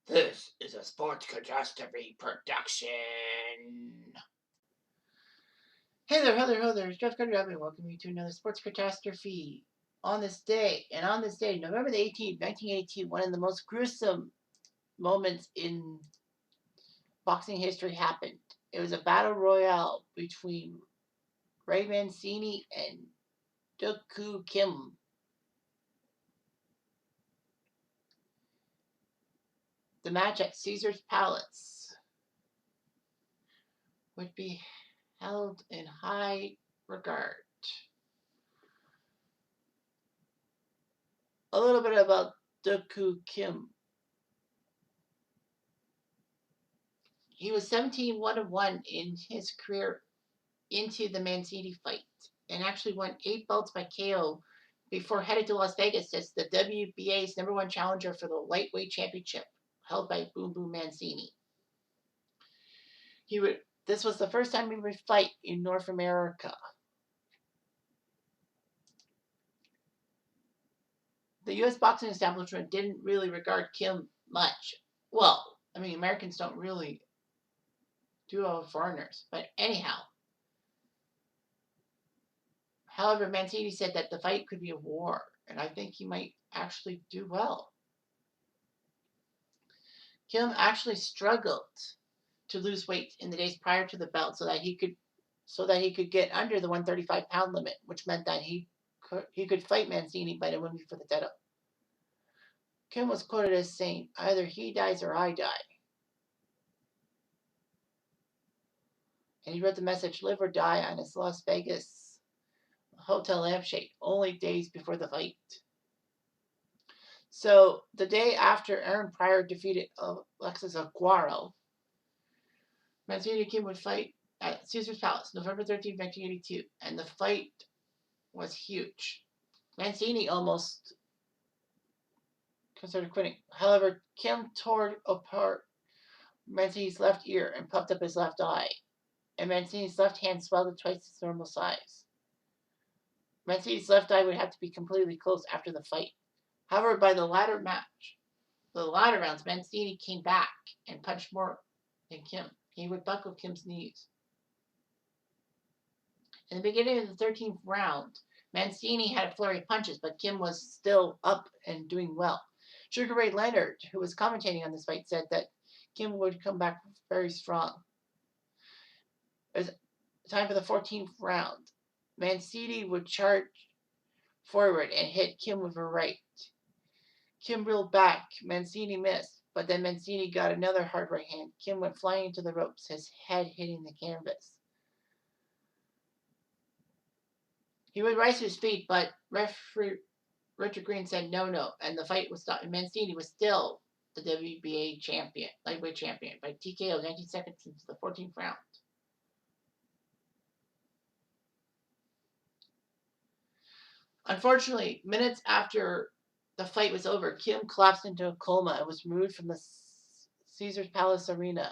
This is a sports catastrophe production. Hey there, hello there. It's Jeff Carter, and welcome you to another sports catastrophe. On this day, November the 18th, 1982, one of the most gruesome moments in boxing history happened. It was a battle royale between Ray Mancini and Duk Kim. The match at Caesar's Palace would be held in high regard. A little bit about Duk Kim. He was 17-1-1 in his career into the Mancini fight and actually won 8 belts by KO before headed to Las Vegas as the WBA's #1 challenger for the lightweight championship held by Boom Boom Mancini. This was the first time he would fight in North America. The U.S. boxing establishment didn't really regard Kim much. Well, I mean, Americans don't really do well with foreigners, but anyhow. However, Mancini said that the fight could be a war, and I think he might actually do well. Kim actually struggled to lose weight in the days prior to the bout so that he could get under the 135-pound limit, which meant that he could fight Mancini by the win for the title. Kim was quoted as saying, "Either he dies or I die." And he wrote the message, "Live or die," on his Las Vegas hotel lampshade only days before the fight. So the day after Aaron Pryor defeated Alexis Aguero, Mancini and Kim would fight at Caesar's Palace, November 13, 1982, and the fight was huge. Mancini almost considered quitting. However, Kim tore apart Mancini's left ear and puffed up his left eye, and Mancini's left hand swelled to twice its normal size. Mancini's left eye would have to be completely closed after the fight. However, by the latter rounds, Mancini came back and punched more than Kim. He would buckle Kim's knees. In the beginning of the 13th round, Mancini had a flurry of punches, but Kim was still up and doing well. Sugar Ray Leonard, who was commentating on this fight, said that Kim would come back very strong. It was time for the 14th round. Mancini would charge forward and hit Kim with a right. Kim reeled back. Mancini missed, but then Mancini got another hard right hand. Kim went flying into the ropes, his head hitting the canvas. He would rise to his feet, but referee Richard Green said no, and the fight was stopped. And Mancini was still the WBA champion, lightweight champion, by TKO 19 seconds into the 14th round. Unfortunately, minutes after the fight was over, Kim collapsed into a coma and was removed from the Caesar's Palace Arena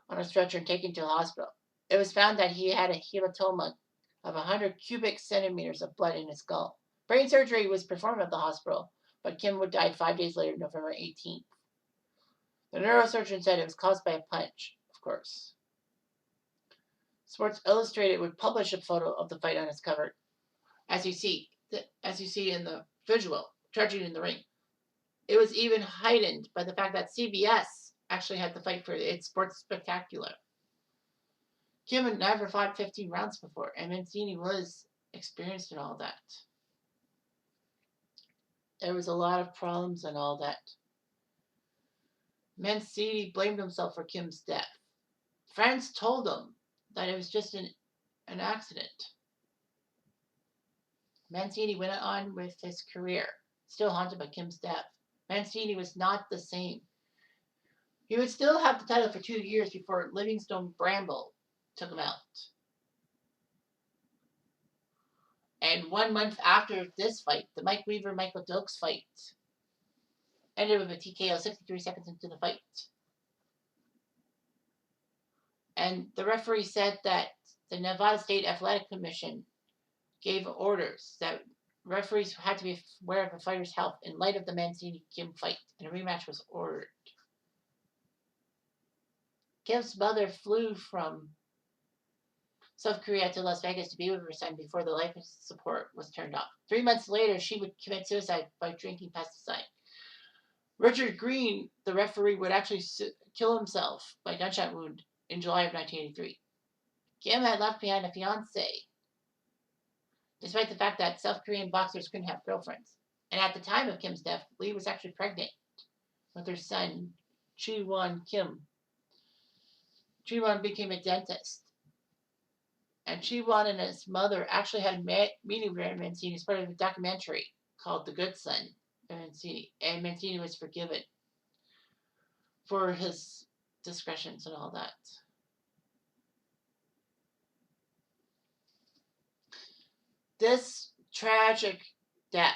on a stretcher and taken to a hospital. It was found that he had a hematoma of 100 cubic centimeters of blood in his skull. Brain surgery was performed at the hospital, but Kim would die 5 days later, November 18th. The neurosurgeon said it was caused by a punch, of course. Sports Illustrated would publish a photo of the fight on its cover, as you see in the visual, tragedy in the ring. It was even heightened by the fact that CBS actually had the fight for its Sports Spectacular. Kim had never fought 15 rounds before, and Mancini was experienced in all that. There was a lot of problems and all that. Mancini blamed himself for Kim's death. Friends told him that it was just an accident. Mancini went on with his career, still haunted by Kim's death. Mancini was not the same. He would still have the title for 2 years before Livingstone Bramble took him out. And 1 month after this fight, the Mike Weaver-Michael Dokes fight ended with a TKO 63 seconds into the fight. And the referee said that the Nevada State Athletic Commission gave orders that referees had to be aware of the fighter's health in light of the Mancini-Kim fight, and a rematch was ordered. Kim's mother flew from South Korea to Las Vegas to be with her son before the life support was turned off. 3 months later, she would commit suicide by drinking pesticide. Richard Green, the referee, would actually kill himself by gunshot wound in July of 1983. Kim had left behind a fiancé, despite the fact that South Korean boxers couldn't have girlfriends. And at the time of Kim's death, Lee was actually pregnant with her son, Chi-won Kim. Chi-won became a dentist. And Chi-won and his mother actually had a meeting with Mancini as part of a documentary called The Good Son of Mancini. And Mancini was forgiven for his discretions and all that. This tragic death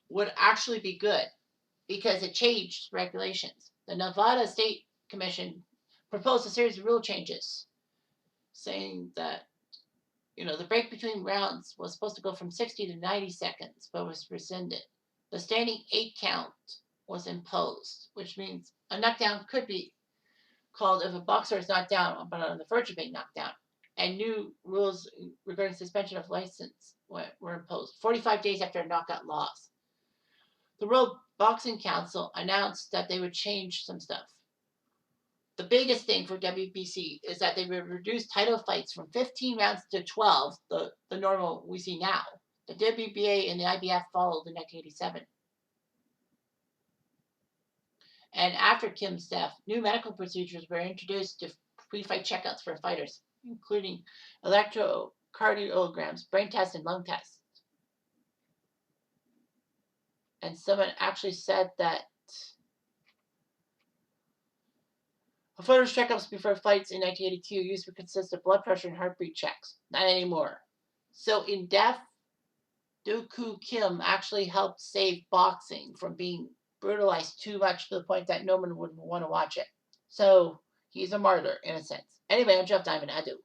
would actually be good because it changed regulations. The Nevada State Commission proposed a series of rule changes saying that, the break between rounds was supposed to go from 60 to 90 seconds, but was rescinded. The standing 8 count was imposed, which means a knockdown could be called if a boxer is not down, but on the verge of being knocked down. And new rules regarding suspension of license were imposed 45 days after a knockout loss. The World Boxing Council announced that they would change some stuff. The biggest thing for WBC is that they would reduce title fights from 15 rounds to 12, the normal we see now. The WBA and the IBF followed in 1987. And after Kim's death, new medical procedures were introduced to pre-fight checkouts for fighters, including electrocardiograms, brain tests, and lung tests. And someone actually said that a fighter's checkups before fights in 1982 used to consist of blood pressure and heartbeat checks. Not anymore. So in death, Do-Koo Kim actually helped save boxing from being brutalized too much to the point that no one would want to watch it. So he's a martyr in a sense. Anyway, I'm Jeff Diamond. Adieu.